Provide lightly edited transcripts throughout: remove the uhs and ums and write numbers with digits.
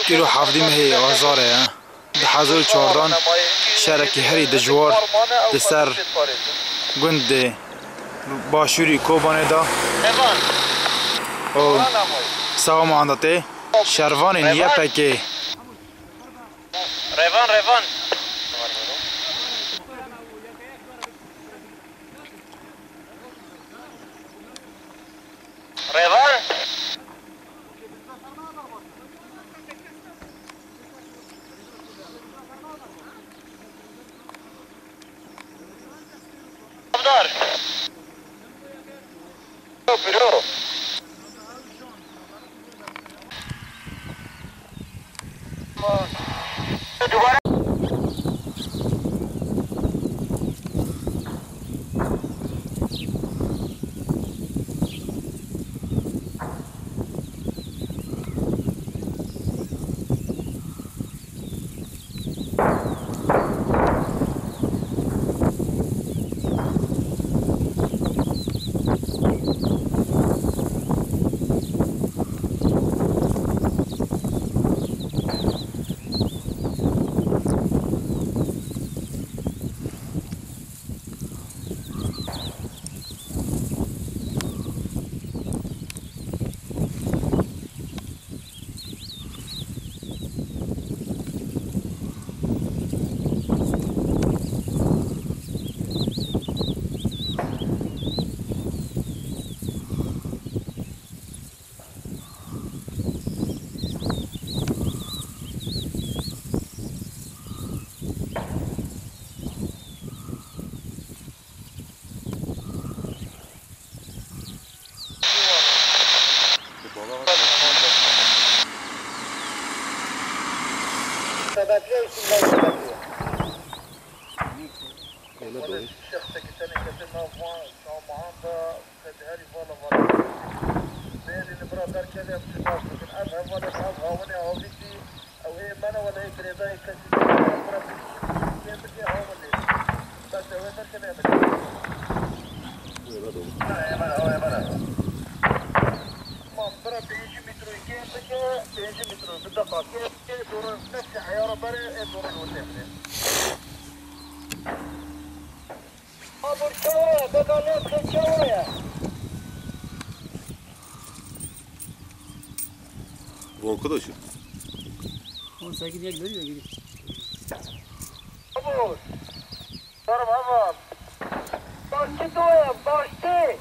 كيلو حافظي مهي وهزارة دحازوي چواردان شاركي هري دجوار دسر گند باشوری کوبانه دا او سوا ماندته شروان نیه پکه روان Arkadaşım. On sakin yak veriyor gibi. Abur. Sarım aval. Başçı doya, başçı.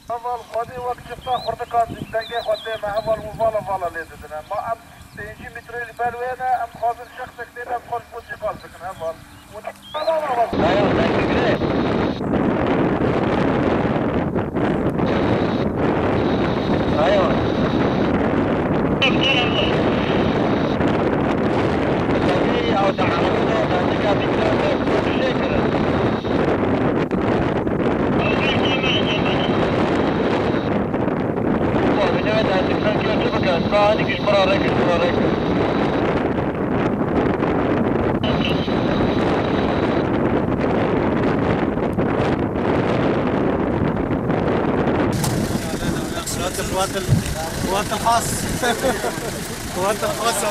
Aval, hadi vakti خورده كان تنجح خدي مع اول مفالا ليدنا ما ام تيجي متر البلوينه ام خاطر شخصك دينا بخل بوجي قلبك اول ايوه قوات الخاص قوات الخاصة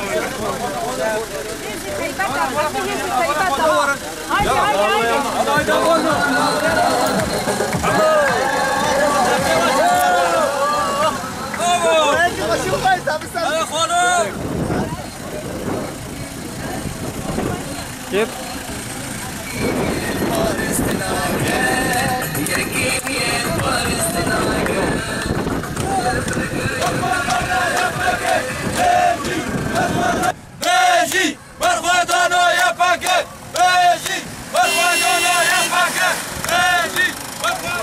كيف؟